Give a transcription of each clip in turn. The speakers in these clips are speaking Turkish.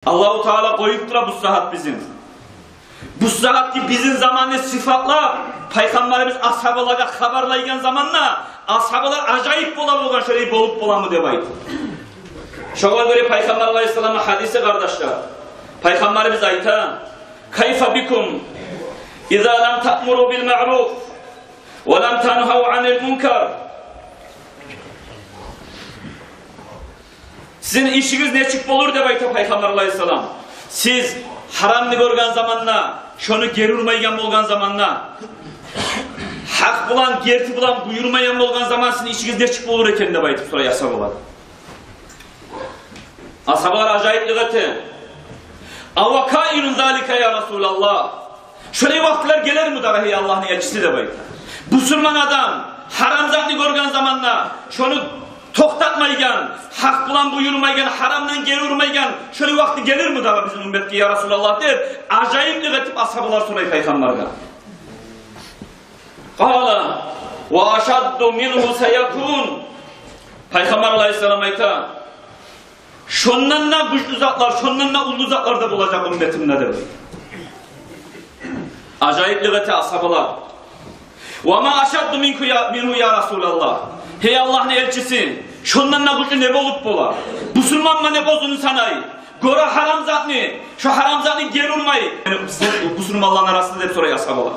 Allah-u Teala koyuptura bu saat bizim. Bu saat ki bizim zamanı sıfatla Peygamberimiz ashabalara haberlaygan zamanla ashabalar acayip bolan şöyle bolup bolamı debaydı. Şoğa göre Peygamber Aleyhisselam'ın hadisi kardeşler. Peygamberimiz ayta: "Kayfa bikum iza lam ta'muru bil ma'ruf ve lam tanhav 'anil munkar?" Sizin işiniz neçik olur debayta Peygamber Aleyhisselam. Siz haramni görgen zamanla, şonu gerurmaygan bolgan zamanla, hak bulan, gerti bulan buyurmayan bolgan zaman sizin işiniz neçik olur eken debayta sonra yasabalar. Asabalar acayip ligati. Avakainun zalika ya Resulallah. Şöyle vakitler gelir mi da hey Allah'ın elçisi debayta. Busurman adam haram zatni görgen zamanla, şonu toktatmaygan, hak bulan buyurmaygan, haramdan geri urmaygan, şöyle vakti gelir mi daha bizim ümmetki ya Resulallah der. Acayip etip ashablar soray Peygamber'e. Qala ve aşaddu minhu seyakun. Peygamber Aleyhisselam ayta: şondan da güçlü zatlar, şondan da ulu zatlar da bulacak ümmetimde der. Acayip eti ashablar. Ve ma aşaddu minhu ya Resulallah. Hey Allah'ın elçisi, şundan da güçlü ne bolup bola? Busurmanma ne bozunu sanay? Gora haram zatni, şu haram zatni geri olmayı. Yani busurmanların arasında hep soruyor ashabalar.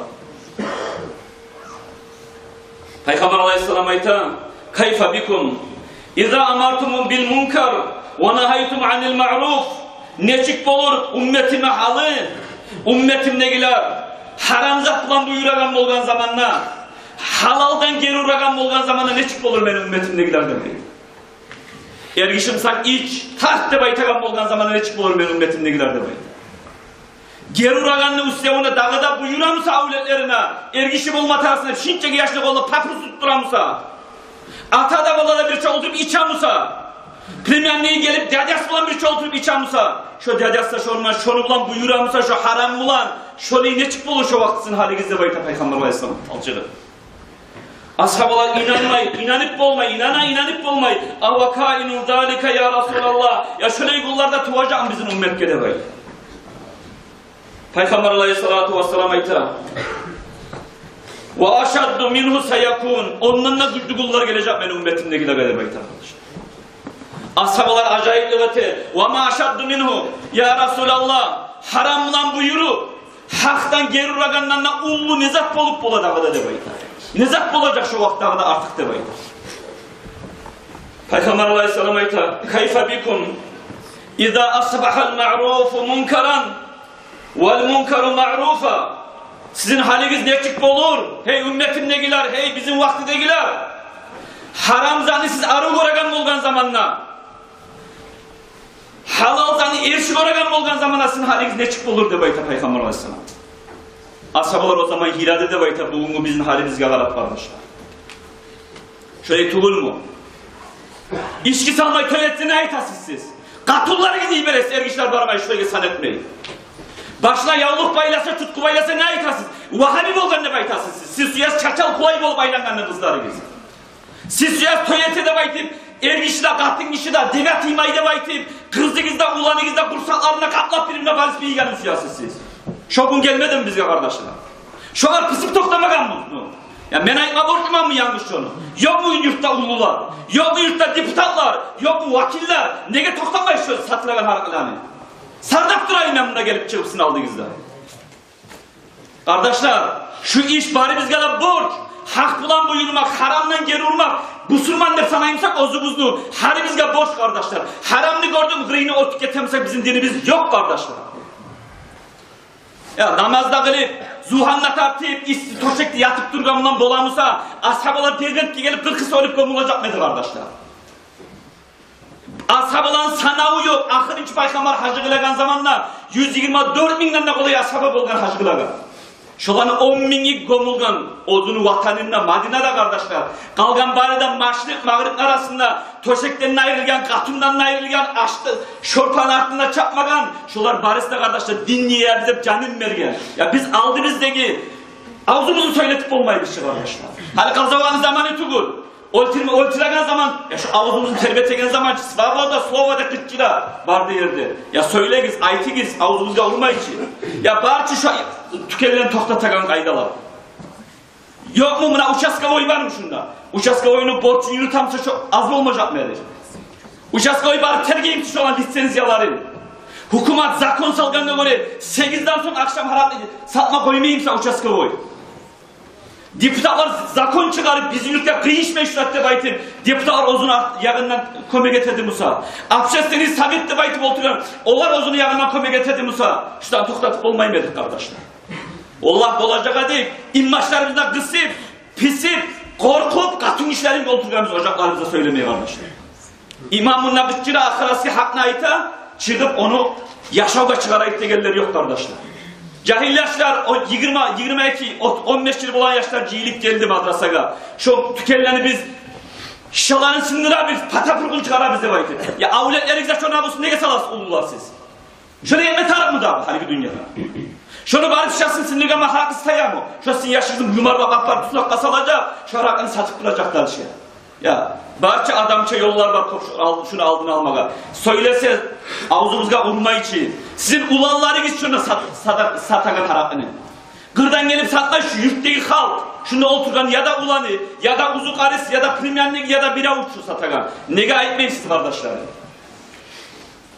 Peygamber Aleyhisselam ayta: "Kayfa bikum iza amartum bil munkar ve nahaytum anil ma'ruf?" Neçik bolur ümmetime halı, ümmetimdekiler haram zat bilan buyuragan bolgan zamanla, halaldan geri uragan bolgan zamanda neçik bolur benim ümmetimdekiler demeyi. Ergişim sak iç, tart deb aytagan bolgan zamanda neçik bolur benim ümmetimdekiler demeyi. Geri uraganını üstevine dağıda buyuramısa avletlerine, ergişim olmatasına, şinçeki yaşlı koluna papır tutturamısa, ata da kolada bir çol oturup içamısa, Premierliğe gelip dedesi bulan bir çol oturup içamısa, şu dedesi şorman, şonu bulan buyuramısa, şu haram bulan, şonu neçik bolur şu vaktisinin haligizde bayta Peygamber Aleyhisselam alçığı. Ashabalar inanmayı, inanıp bolmayı, inanıp bolmayı. Avakainun zalika ya Resulallah. Ya şöyle kullarda tuvacağım bizim ümmetke de bayı. Peygamber Aleyhissalatu vesselam ayta: "Ve aşaddu minhu seyakun." Ondan da güçlü kullar gelecek benim ümmetimdekiler de bayı arkadaşlar. Ashabalar acayip ligati. "Ve ma aşaddu minhu ya Resulallah." Haramdan buyuru, haktan geri uragandan da ullu nezat bolup boladağı da bayı. Nezat olacak şu vakitte da artık demeyin. Peygamber Aleyhisselam ayta: "Kayfa bikum iza asbahal ma'rufu munkaran vel munkaru ma'rufa." Sizin haliniz neçik olur? Hey ümmetimdekiler, hey bizim vaktidekiler. Haram zani siz arı göregan bolgan zamanla, halal zani erşi göregan bolgan zamanla sizin haliniz neçik olur deb ayta Peygamber Aleyhisselam. Ashabalar o zaman hirade de bayta bugün bizim halimizge qarap kardeşler. Şöyle tuğul mu? İşki salmay töletini ne aytasız siz? Katulları gidiyi beres, ergişler barmay şöyle san etmeyin. Başına yavluk baylasa, tutku baylasa ne aytasız? Vahabi bolgan ne baytasız siz? Siz suyaz çaçal kulay bol baylangan kızları giz. Siz suyaz töleti de baytip, ergişler katın işi de, devet imayı da baytip, kızınızda, ulanınızda, kursaklarına kaplap birimle balis bilgilerin suyasız siz. Şokun gelmedi mi bizge kardeşler? Şu an pısıp toklamagan mı? Ya ben aytma borçman mı yanlış onu? Yok mu yurtta ulular? Yok mu yurtta deputatlar? Yok mu vakiller? Nege toklamayın şu satılagan harakalarını? Sardap durayım ben bunda gelip çıkıpsın aldığınızda. Kardeşler, şu iş bari bizge de borç. Hak bulan buyurmak, haramdan geri olmak. Busurman der sanayımsak ozu buzlu. Hali bizge borç kardeşler. Haramını gördüm, gırını otuk getemsek bizim dinimiz yok kardeşler. Ya namazda kılıp, zuhanla tartıyıp, toşekli yatıp durgamından bolamısa, ashabalar dergent ki gelip kırkısı olup gömülacak mıydı kardeşler? Ashabaların sanağı yok, ahir hiç Peygamber hacı kılagan zamanla 124 binden de kolay ashaba bolgan hacı kılagan. Şolanı 10 binlik gömülgan, odunu vatanında, Madina'da kardeşler. Kalgan barıdan maşrık, mağrık arasında, toşekten ayrılgan, katundan ayrılgan, açtı, şorpan altında çapmagan. Şolar barısında kardeşler, dinliye bize canım vergen. Ya biz aldı bizdeki, ağzımızı söyletip olmayı bir şey kardeşler. Hali kazanın zamanı tuğul. Oltiragan zaman, ya şu ağzımızın terbet egen zaman, Svabada, Slova'da 40 lira vardı yerde. Ya söyleyiz, aytigiz, ağzımızda olmayı için. Ya barçı şu tükelilen toktatagan kaydalar. Yok mu buna uçaska oy var mı şunda? Uçaska oyunu borçunu yutamsa çok az mı olmayacak mıdır? Uçaska oy bari tergeyim şu an lisenziyaları. Hukumat zakon salganına göre 8'den sonra akşam harap satma koymayayımsa uçaska oy. Deputatlar zakon çıkarıp bizim ülke kıyış meşruatte baytip deputatlar ozunu yağından köme getirdi Musa. Apşesteni sabit baytip oturuyor. Onlar ozunu yağından köme getirdi Musa. Şuradan toktatıp olmaymadık kardeşler. Allah olacağı değil, immaçlarımızdan kısıp, pisip, korkup, katın işlerini oturuyoruz ocaklarımıza söylemeye kardeşler. İmam-ı Nakıtçı'da akırası hakkına ayta, çıkıp onu yaşavga çıkarayıp da gelirler yok kardeşler. Cahil yaşlar, o 22, 15 yıl olan yaşlar cihilik geldi madrasaya. Şu tükelleni biz, şişaların sınırına biz, patapurkul çıkara bize baytı. Ya avletlerinize şu namusu neye salasın olurlar siz? Şöyle yemek tarık mı da hani bir dünyada? Şunu bari şahsın sinirge mahakı sayar mı? Şu sizin yaşınızın yumarla kaplar tutunak kasalacak, şu hakkını satıp duracaklar şey. Ya, barça adamça yollar var şunu aldığını almaya. Söylese ağzımızga vurma için. Sizin ulallarınız şunu satakan tarafını. Kırdan gelip satma şu yurttaki halk. Şunu oturgan ya da ulanı, ya da uzuk arası, ya da premierlik, ya da bira uçu satakan. Nega etmeyin siz kardeşlerim.